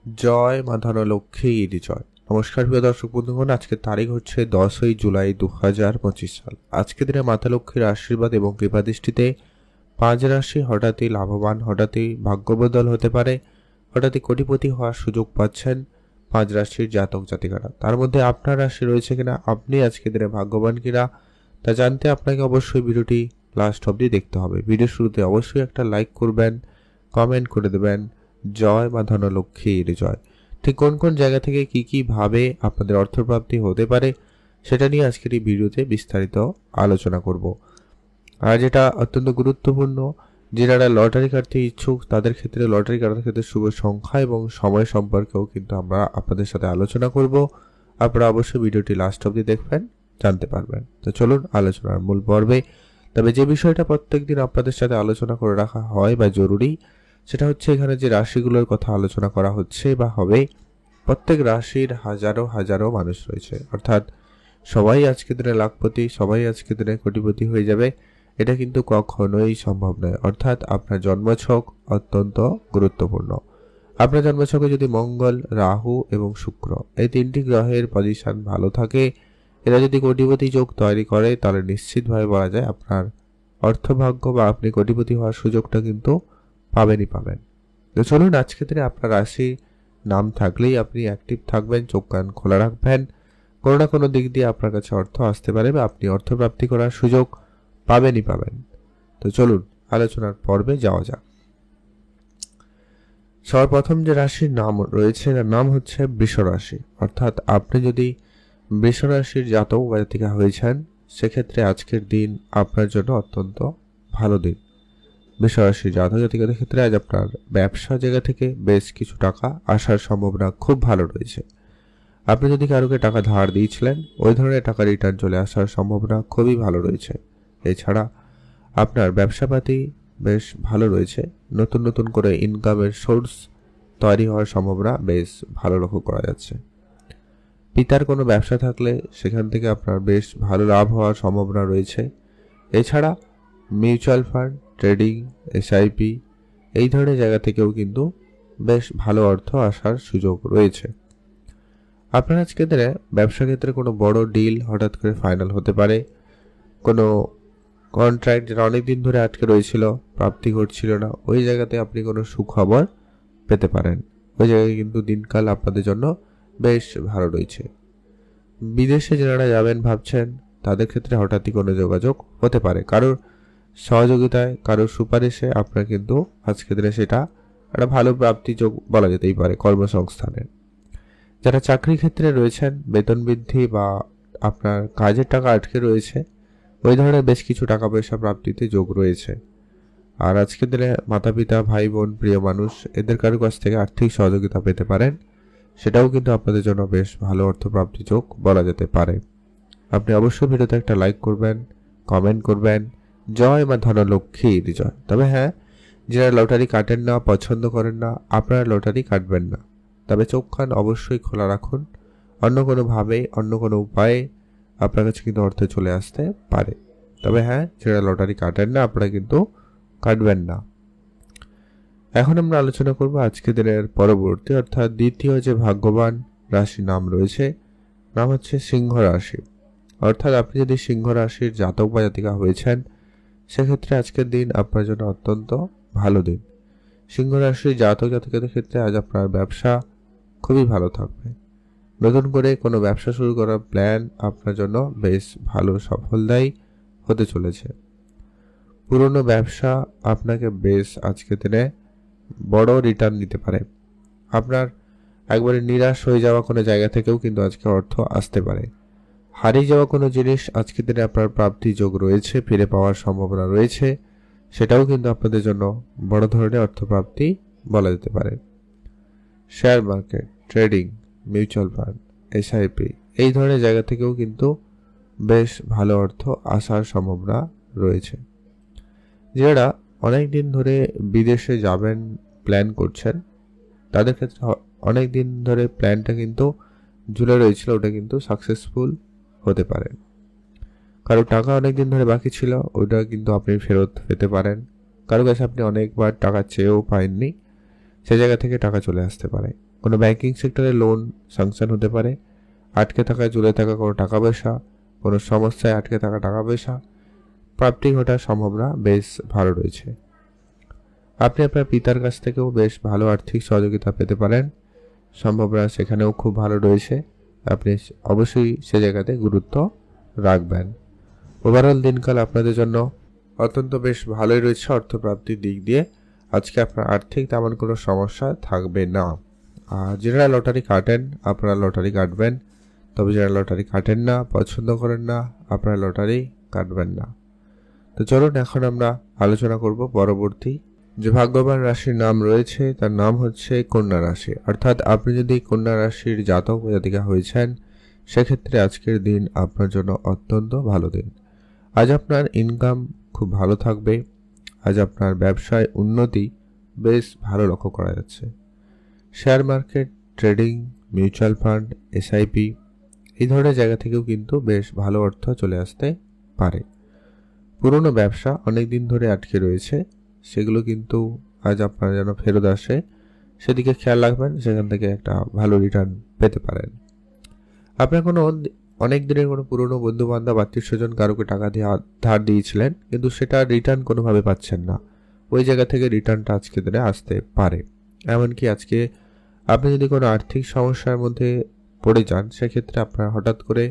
জয় মা ধনলক্ষ্মীর জয়। নমস্কার প্রিয় দর্শক বন্ধুগণ, আজকের তারিখ হচ্ছে 10ই জুলাই 2025 সাল। আজকের দিনে মাতা লক্ষ্মীর আশীর্বাদ এবং কৃপাদৃষ্টিতে 5 রাশি হঠাৎই লাভবান, হঠাৎই ভাগ্যবদল হতে পারে, হঠাৎই কোটিপতি হওয়ার সুযোগ পাচ্ছেন 5 রাশির জাতক জাতিকারা। তার মধ্যে আপনার রাশি রয়েছে কিনা, আপনি আজকের দিনে ভাগ্যবান কিনা তা জানতে আপনাকে অবশ্যই ভিডিওটি লাস্ট অবধি দেখতে হবে। ভিডিও শুরুতে অবশ্যই একটা লাইক করবেন, কমেন্ট করে দেবেন জয় মা ধনলক্ষ্মীর জয়। ঠিক কোন কোন জায়গা থেকে কি ভাবে আপনাদের অর্থপ্রাপ্তি হতে পারে সেটা নিয়ে আজকের এই ভিডিওতে বিস্তারিত আলোচনা করব। আর যেটা অত্যন্ত গুরুত্বপূর্ণ, যারা লটারি কাটতে ইচ্ছুক তাদের ক্ষেত্রে লটারি কাটার ক্ষেত্রে শুভ সংখ্যা এবং সময় সম্পর্কেও কিন্তু আমরা আপনাদের সাথে আলোচনা করব। আপনারা অবশ্যই ভিডিওটি লাস্ট অবধি দেখবেন, জানতে পারবেন। তো চলুন আলোচনার মূল পর্বে। তবে যে বিষয়টা প্রত্যেকদিন আপনাদের সাথে আলোচনা করে রাখা হয় বা জরুরি, সেটা হচ্ছে এখানে যে রাশিগুলোর কথা আলোচনা করা হচ্ছে বা হবে, প্রত্যেক রাশির হাজারো হাজারো মানুষ রয়েছে। অর্থাৎ সবাই আজকে দিনে লাখপতি, সবাই আজকে দিনে কোটিপতি হয়ে যাবে, এটা কিন্তু কখনোই সম্ভব নয়। অর্থাৎ আপনার জন্মছক অত্যন্ত গুরুত্বপূর্ণ। আপনার জন্মছকে যদি মঙ্গল, রাহু এবং শুক্র এই তিনটি গ্রহের পজিশন ভালো থাকে, এরা যদি কোটিপতি যোগ তৈরি করে, তাহলে নিশ্চিতভাবে বলা যায় আপনার অর্থভাগ্য বা আপনি কোটিপতি হওয়ার সুযোগটা কিন্তু পাবেনই পাবেন। তো চলুন আজকে দিনে আপনার রাশি নাম থাকলেই আপনি অ্যাক্টিভ থাকবেন, চোখ কান খোলা রাখবেন। কোনো না কোনো দিক দিয়ে আপনার কাছে অর্থ আসতে পারে বা আপনি অর্থ প্রাপ্তি করার সুযোগ পাবেনই পাবেন। তো চলুন আলোচনার পর্বে যাওয়া যাক। সর্বপ্রথম যে রাশির নাম রয়েছে তার নাম হচ্ছে বৃষ রাশি। অর্থাৎ আপনি যদি বৃষ রাশির জাতক বা জাতিকা হয়েছেন, সেক্ষেত্রে আজকের দিন আপনার জন্য অত্যন্ত ভালো দিন। বৃষ রাশির জাতক জাতিকাদের ক্ষেত্রে আজ আপনার ব্যবসা জায়গা থেকে বেশ কিছু টাকা আসার সম্ভাবনা খুব ভালো রয়েছে। আপনি যদি কারোকে টাকা ধার দিয়েছিলেন, ওই ধরনের টাকা রিটার্ন চলে আসার সম্ভাবনা খুবই ভালো রয়েছে। এছাড়া আপনার ব্যবসাপাতি বেশ ভালো রয়েছে। নতুন নতুন করে ইনকামের সোর্স তৈরি হওয়ার সম্ভাবনা বেশ ভালো লক্ষ্য করা যাচ্ছে। পিতার কোনো ব্যবসা থাকলে সেখান থেকে আপনার বেশ ভালো লাভ হওয়ার সম্ভাবনা রয়েছে। এছাড়া মিউচুয়াল ফান্ড, ট্রেডিং, এসআইপি এই ধরনের জায়গা থেকেও কিন্তু বেশ ভালো অর্থ আসার সুযোগ রয়েছে। আপনার আজকে দিনে ব্যবসা ক্ষেত্রে কোনো বড় ডিল হঠাৎ করে ফাইনাল হতে পারে। কোনো কন্ট্রাক্ট যেটা অনেকদিন ধরে আটকে রয়েছিল, প্রাপ্তি ঘটছিল না, ওই জায়গাতে আপনি কোনো সুখবর পেতে পারেন। ওই জায়গায় কিন্তু দিনকাল আপনাদের জন্য বেশ ভালো রয়েছে। বিদেশে যারা যাবেন ভাবছেন, তাদের ক্ষেত্রে হঠাৎই কোনো যোগাযোগ হতে পারে। কারোর সহযোগিতায়, কারোর সুপারিশে আপনার কিন্তু আজকে দিনে সেটা একটা ভালো প্রাপ্তি যোগ বলা যেতেই পারে কর্মসংস্থানের। যারা চাকরি ক্ষেত্রে রয়েছেন, বেতন বৃদ্ধি বা আপনার কাজের টাকা আটকে রয়েছে, ওই ধরনের বেশ কিছু টাকা পয়সা প্রাপ্তিতে যোগ রয়েছে। আর আজকের দিনে মাতা পিতা, ভাই বোন, প্রিয় মানুষ এদের কারো কাছ থেকে আর্থিক সহযোগিতা পেতে পারেন, সেটাও কিন্তু আপনাদের জন্য বেশ ভালো অর্থপ্রাপ্তি যোগ বলা যেতে পারে। আপনি অবশ্যই ভিডিওতে একটা লাইক করবেন, কমেন্ট করবেন জয় মা ধনলক্ষ্মীর জয়। তবে হ্যাঁ, যারা লটারি কাটেন না, পছন্দ করেন না, আপনারা লটারি কাটবেন না। তবে চোখ কান অবশ্যই খোলা রাখুন। অন্য কোনোভাবে, অন্য কোনো উপায়ে আপনার কাছে কিন্তু অর্থ চলে আসতে পারে। তবে হ্যাঁ, যারা লটারি কাটেন না, আপনারা কিন্তু কাটবেন না। এখন আমরা আলোচনা করব আজকে দিনের পরবর্তী অর্থাৎ দ্বিতীয় যে ভাগ্যবান রাশি নাম রয়েছে, নাম হচ্ছে সিংহ রাশি। অর্থাৎ আপনি যদি সিংহ রাশির জাতক বা জাতিকা হয়েছেন, সেক্ষেত্রে আজকের দিন আপনার জন্য অত্যন্ত ভালো দিন। সিংহ রাশির জাতক জাতিকাদের ক্ষেত্রে আজ আপনার ব্যবসা খুবই ভালো থাকবে। নতুন করে কোনো ব্যবসা শুরু করার প্ল্যান আপনার জন্য বেশ ভালো সফলদায়ী হতে চলেছে। পুরনো ব্যবসা আপনাকে বেশ আজকে দিনে বড় রিটার্ন দিতে পারে। আপনার একবারে নিরাশ হয়ে যাওয়া কোনো জায়গা থেকেও কিন্তু আজকে অর্থ আসতে পারে। হারিয়ে যাওয়া কোনো জিনিস আজকে দিনে আপনার প্রাপ্তি যোগ রয়েছে, ফিরে পাওয়ার সম্ভাবনা রয়েছে, সেটাও কিন্তু আপনাদের জন্য বড় ধরনের অর্থপ্রাপ্তি বলা যেতে পারে। Share market, trading, mutual fund, SIP এই ধরনের জায়গা থেকেও কিন্তু বেশ ভালো অর্থ আসার সম্ভাবনা রয়েছে। যারা অনেক দিন ধরে বিদেশে যাবেন প্ল্যান করছেন, তাদের ক্ষেত্রে অনেক দিন ধরে প্ল্যানটা কিন্তু ঝুলে রয়েছিল, ওটা কিন্তু সাকসেসফুল হতে পারে। কারো টাকা অনেক দিন ধরে বাকি ছিল, ওটা কিন্তু আপনি ফেরত পেতে পারেন। কারো কাছে আপনি অনেকবার টাকা চেয়েও পাননি, সে জায়গা থেকে টাকা চলে আসতে পারে। কোনো ব্যাংকিং সেক্টরে লোন স্যাংশন হতে পারে। আটকে থাকা ঝুলে থাকা কোনো টাকা পয়সা, কোনো সমস্যায় আটকে থাকা টাকা পয়সা প্রাপ্তি ঘটার সম্ভাবনা বেশ ভালো রয়েছে। আপনি আপনার পিতার কাছ থেকেও বেশ ভালো আর্থিক সহযোগিতা পেতে পারেন, সম্ভাবনা সেখানেও খুব ভালো রয়েছে। আপনি অবশ্যই সে জায়গাতে গুরুত্ব রাখবেন। ওভারঅল দিনকাল আপনাদের জন্য অত্যন্ত বেশ ভালোই রয়েছে অর্থপ্রাপ্তির দিক দিয়ে। আজকে আপনার আর্থিক তেমন কোনো সমস্যা থাকবে না। আর যারা লটারি কাটেন আপনারা লটারি কাটবেন, তবে যারা লটারি কাটেন না, পছন্দ করেন না, আপনারা লটারি কাটবেন না। তো চলুন এখন আমরা আলোচনা করব পরবর্তী যে ভাগ্যবান রাশির নাম রয়েছে, তার নাম হচ্ছে কন্যা রাশি। অর্থাৎ আপনি যদি কন্যা রাশির জাতক বা জাতিকা হয়েছেন, সেক্ষেত্রে আজকের দিন আপনার জন্য অত্যন্ত ভালো দিন। আজ আপনার ইনকাম খুব ভালো থাকবে। আজ আপনার ব্যবসায় উন্নতি বেশ ভালো লক্ষ্য করা যাচ্ছে। Share market, trading, mutual fund, SIP এই ধরনের জায়গা থেকেও কিন্তু বেশ ভালো অর্থ চলে আসতে পারে। পুরনো ব্যবসা অনেক দিন ধরে আটকে রয়েছে, সেগুলো কিন্তু আজ আপনার যেন ফেরত আসে, সেদিকে খেয়াল রাখবেন। সেখান থেকে একটা ভালো রিটার্ন পেতে পারেন। আপনার কোনো অনেক দিনের কোনো পুরনো বন্ধু বান্ধব, আত্মীয় স্বজন কারোকে টাকা দিয়ে ধার দিয়েছিলেন, কিন্তু সেটা রিটার্ন কোনোভাবে পাচ্ছেন না, ওই জায়গা থেকে রিটার্নটা আজকে দিনে আসতে পারে। এমনকি আজকে আপনি যদি কোনো আর্থিক সমস্যার মধ্যে পড়ে যান, সেক্ষেত্রে আপনার হঠাৎ করে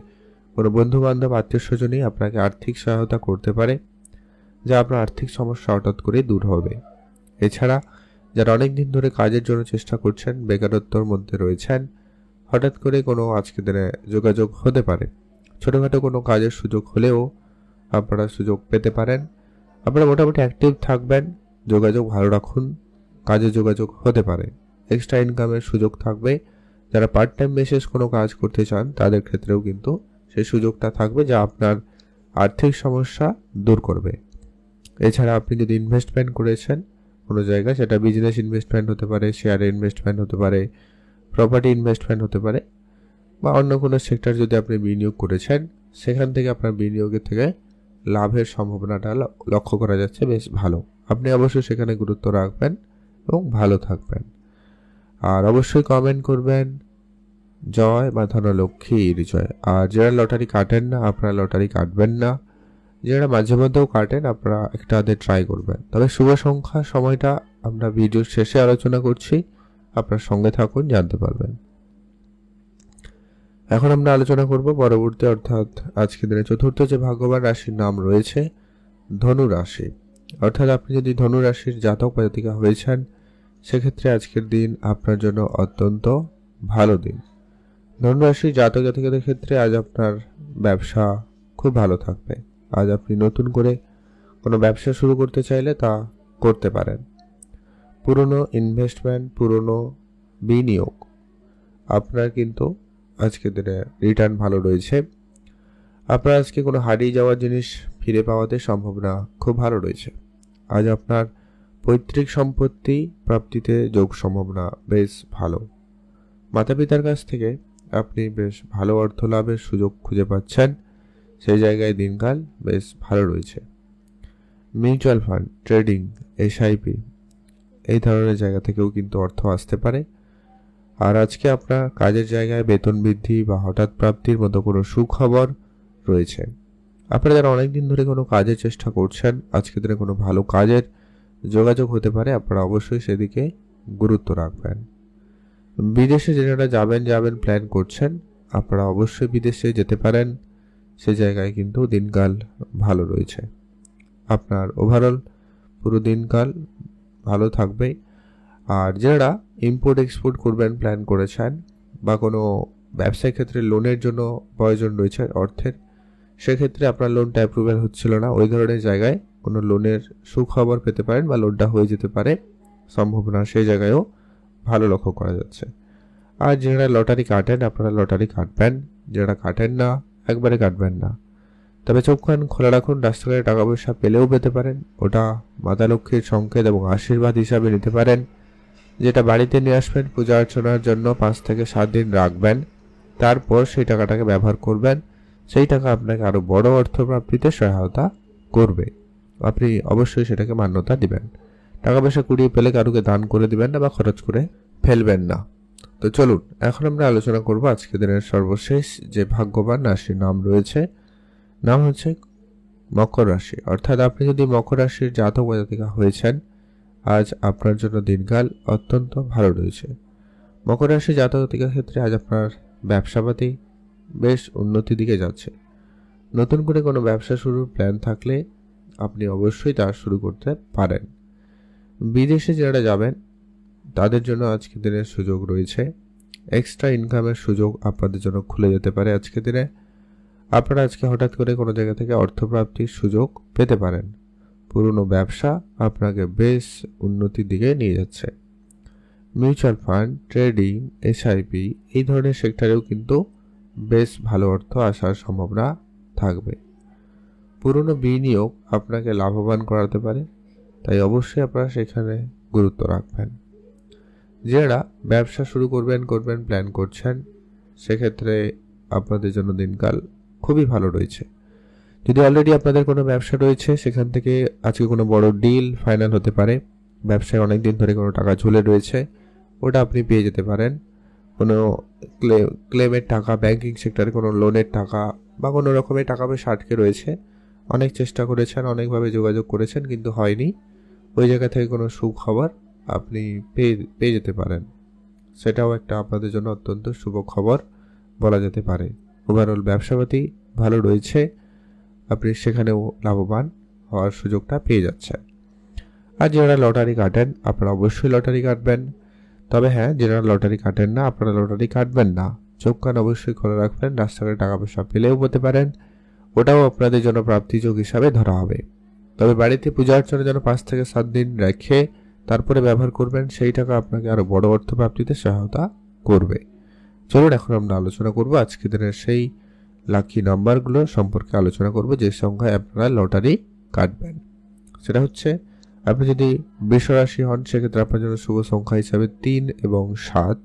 কোনো বন্ধু বান্ধব, আত্মীয় স্বজনই আপনাকে আর্থিক সহায়তা করতে পারে, যা আপনার আর্থিক সমস্যা হঠাৎ করে দূর হবে। এছাড়া যারা অনেক দিন ধরে কাজের জন্য চেষ্টা করছেন, বেকারত্বর মধ্যে রয়েছেন, হঠাৎ করে কোনো আজকে দিনে যোগাযোগ হতে পারে। ছোটোখাটো কোনো কাজের সুযোগ হলেও আপনারা সুযোগ পেতে পারেন। আপনারা মোটামুটি অ্যাক্টিভ থাকবেন, যোগাযোগ ভালো রাখুন, কাজে যোগাযোগ হতে পারে। এক্সট্রা ইনকামের সুযোগ থাকবে। যারা পার্ট টাইম বেসিস কোনো কাজ করতে চান, তাদের ক্ষেত্রেও কিন্তু সেই সুযোগটা থাকবে, যা আপনার আর্থিক সমস্যা দূর করবে। এছাড়া আপনি যদি ইনভেস্টমেন্ট করেছেন কোনো জায়গায়, সেটা বিজনেস ইনভেস্টমেন্ট হতে পারে, শেয়ারে ইনভেস্টমেন্ট হতে পারে, প্রপার্টি ইনভেস্টমেন্ট হতে পারে, বা অন্য কোনো সেক্টর যদি আপনি বিনিয়োগ করেছেন, সেখান থেকে আপনার বিনিয়োগের থেকে লাভের সম্ভাবনাটা লক্ষ্য করা যাচ্ছে বেশ ভালো। আপনি অবশ্যই সেখানে গুরুত্ব রাখবেন এবং ভালো থাকবেন। আর অবশ্যই কমেন্ট করবেন জয় বা ধনলক্ষ্মীর জয়। আর যারা লটারি কাটেন না, আপনারা লটারি কাটবেন না। যারা মাঝে মধ্যেও কাটেন, আপনারা একটা হাতে ট্রাই করবেন। তবে শুভ সংখ্যা সময়টা আমরা ভিডিওর শেষে আলোচনা করছি, আপনার সঙ্গে থাকুন, জানতে পারবেন। এখন আমরা আলোচনা করব পরবর্তী, অর্থাৎ আজকের দিনে চতুর্থ যে ভাগ্যবান রাশির নাম রয়েছে ধনু রাশি। অর্থাৎ আপনি যদি ধনু রাশির জাতক বা জাতিকা হয়েছেন, সেক্ষেত্রে আজকের দিন আপনার জন্য অত্যন্ত ভালো দিন। ধনু রাশির জাতক জাতিকাদের ক্ষেত্রে আজ আপনার ব্যবসা খুব ভালো থাকবে। আজ আপনি নতুন করে কোনো ব্যবসা শুরু করতে চাইলে তা করতে পারেন। পুরনো ইনভেস্টমেন্ট, পুরনো বিনিয়োগ আপনার কিন্তু আজকের দিনে রিটার্ন ভালো রয়েছে। আপনার আজকে কোনো হারিয়ে যাওয়ার জিনিস ফিরে পাওয়াতে সম্ভাবনা খুব ভালো রয়েছে। আজ আপনার পৈতৃক সম্পত্তি প্রাপ্তিতে যোগ সম্ভাবনা বেশ ভালো। মাতা পিতার কাছ থেকে আপনি বেশ ভালো অর্থ লাভের সুযোগ খুঁজে পাচ্ছেন, সেই জায়গায় দিনকাল বেশ ভালো রয়েছে। মিউচুয়াল ফান্ড, ট্রেডিং, এসআইপি এই ধরনের জায়গা থেকেও কিন্তু অর্থ আসতে পারে। আর আজকে আপনার কাজের জায়গায় বেতন বৃদ্ধি বা হঠাৎ প্রাপ্তির মতো কোনো সুখবর রয়েছে। আপনারা যারা অনেকদিন ধরে কোনো কাজের চেষ্টা করছেন, আজকে দিনে কোনো ভালো কাজের যোগাযোগ হতে পারে, আপনারা অবশ্যই সেদিকে গুরুত্ব রাখবেন। বিদেশে যারা যাবেন প্ল্যান করছেন, আপনারা অবশ্যই বিদেশে যেতে পারেন, সে জায়গায় কিন্তু দিনকাল ভালো রয়েছে। আপনার ওভারঅল পুরো দিনকাল ভালো থাকবে। আর যারা ইম্পোর্ট এক্সপোর্ট করবেন প্ল্যান করেছেন, বা কোনো ব্যবসায়িক ক্ষেত্রে লোনের জন্য প্রয়োজন রয়েছে অর্থের, সেক্ষেত্রে আপনার লোনটা অ্যাপ্রুভাল হচ্ছিল না, ওই ধরনের জায়গায় কোনো লোনের সুখবর পেতে পারেন বা লোনটা হয়ে যেতে পারে, সম্ভাবনা সেই জায়গায়ও ভালো লক্ষ্য করা যাচ্ছে। আর যারা লটারি কাটেন, আপনারা লটারি কাটবেন, যারা কাটেন না একবারে কাটবেন না। তবে চোখ কান খোলা রাখুন, রাস্তাঘাটে টাকা পয়সা পেলেও পেতে পারেন, ওটা মাতা লক্ষ্মীর সংকেত এবং আশীর্বাদ হিসাবে নিতে পারেন। যেটা বাড়িতে নিয়ে আসবেন পূজা অর্চনার জন্য 5 থেকে 7 দিন রাখবেন, তারপর সেই টাকাটাকে ব্যবহার করবেন। সেই টাকা আপনাকে আরও বড় অর্থপ্রাপ্তিতে সহায়তা করবে, আপনি অবশ্যই সেটাকে মান্যতা দিবেন। টাকা পয়সা কুড়িয়ে পেলে কারুকে দান করে দিবেন না বা খরচ করে ফেলবেন না। তো চলুন এখন আমরা আলোচনা করব আজকের দিনের সর্বশেষ যে ভাগ্যবান রাশির নাম রয়েছে, নাম হচ্ছে মকর রাশি। অর্থাৎ আপনি যদি মকর রাশির জাতক বা জাতিকা হয়েছেন, আজ আপনার জন্য দিনকাল অত্যন্ত ভালো রয়েছে। মকর রাশি জাতক জাতিকার ক্ষেত্রে আজ আপনার ব্যবসাপাতি বেশ উন্নতির দিকে যাচ্ছে। নতুন করে কোনো ব্যবসা শুরুর প্ল্যান থাকলে আপনি অবশ্যই তা শুরু করতে পারেন। বিদেশে যারা যাবেন তাদের জন্য আজকের দিনের সুযোগ রয়েছে। এক্সট্রা ইনকামের সুযোগ আপনাদের জন্য খুলে যেতে পারে আজকের দিনে। আপনারা আজকে হঠাৎ করে কোনো জায়গা থেকে অর্থপ্রাপ্তির সুযোগ পেতে পারেন। পুরনো ব্যবসা আপনাকে বেশ উন্নতির দিকে নিয়ে যাচ্ছে। মিউচুয়াল ফান্ড, ট্রেডিং, এসআইপি এই ধরনের সেক্টরেও কিন্তু বেশ ভালো অর্থ আসার সম্ভাবনা থাকবে। পুরনো বিনিয়োগ আপনাকে লাভবান করাতে পারে, তাই অবশ্যই আপনারা সেখানে গুরুত্ব রাখবেন। যারা ব্যবসা শুরু করবেন প্ল্যান করছেন, সেক্ষেত্রে আপনাদের জন্য দিনকাল খুবই ভালো রয়েছে। যদি অলরেডি আপনাদের কোনো ব্যবসা রয়েছে, সেখান থেকে আজকে কোনো বড় ডিল ফাইনাল হতে পারে। ব্যবসায় অনেক দিন ধরে কোনো টাকা ঝুলে রয়েছে, ওটা আপনি পেয়ে যেতে পারেন। কোনো ক্লেমের টাকা, ব্যাংকিং সেক্টরে কোনো লোনের টাকা বা কোনো রকমের টাকা পয়সা আটকে রয়েছে, অনেক চেষ্টা করেছেন, অনেকভাবে যোগাযোগ করেছেন কিন্তু হয়নি, ওই জায়গা থেকে কোনো সুখবর আপনি পেয়ে যেতে পারেন। সেটাও একটা আপনাদের জন্য অত্যন্ত শুভ খবর বলা যেতে পারে। ওভারঅল ব্যবসাপাতি ভালো রয়েছে, আপনি সেখানেও লাভবান হওয়ার সুযোগটা পেয়ে যাচ্ছেন। আর যারা লটারি কাটেন আপনারা অবশ্যই লটারি কাটবেন। তবে হ্যাঁ, যারা লটারি কাটেন না আপনারা লটারি কাটবেন না, চোখ কান অবশ্যই খোলা রাখবেন। রাস্তাঘাটে টাকা পয়সা পেলেও হতে পারেন, ওটাও আপনাদের জন্য প্রাপ্তিযোগ হিসাবে ধরা হবে। তবে বাড়িতে পূজা অর্চনার জন্য 5 থেকে 7 দিন রেখে তারপরে ব্যবহার করবেন, সেই টাকা আপনাকে আরো বড় অর্থ প্রাপ্তিতে সহায়তা করবে। চলুন এখন আমরা আলোচনা করব আজকের দিনের সেই লাকি নাম্বারগুলো সম্পর্কে আলোচনা করব যে সংখ্যায় আপনারা লটারি কাটবেন। সেটা হচ্ছে, আপনি যদি বৃষ রাশি হন সেক্ষেত্রে আপনার জন্য শুভ সংখ্যা হিসাবে 3 এবং 7।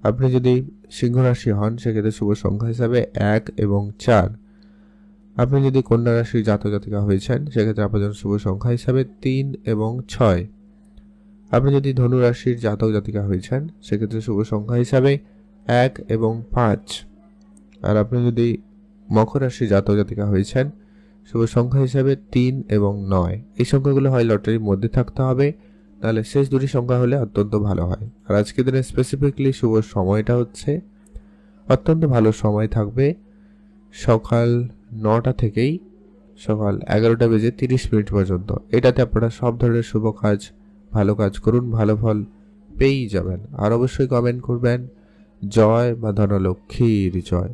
আপনি যদি সিংহ রাশি হন সেক্ষেত্রে শুভ সংখ্যা হিসাবে 1 এবং 4। আপনি যদি কন্যা রাশির জাতক জাতিকা হয়েছেন সেক্ষেত্রে আপনার জন্য শুভ সংখ্যা হিসাবে 3 এবং 6। আপনি যদি ধনু রাশির জাতক জাতিকা হয়েছেন সেক্ষেত্রে শুভ সংখ্যা হিসাবে 1 এবং 5। আর আপনি যদি মকর রাশির জাতক জাতিকা হয়েছেন শুভ সংখ্যা হিসাবে 3 এবং 9। এই সংখ্যাগুলো হয় লটারির মধ্যে থাকতে হবে, নাহলে শেষ দুটি সংখ্যা হলে অত্যন্ত ভালো হয়। আর আজকের দিনে স্পেসিফিকলি শুভ সময়টা হচ্ছে, অত্যন্ত ভালো সময় থাকবে সকাল 9টা থেকেই সকাল 11টা বেজে 30 মিনিট পর্যন্ত। এটাতে আপনারা সব ধরনের শুভ কাজ, ভালো কাজ করুন, ভালো ফল পেয়েই যাবেন। আর অবশ্যই কমেন্ট করবেন জয় মা ধনলক্ষ্মীর জয়।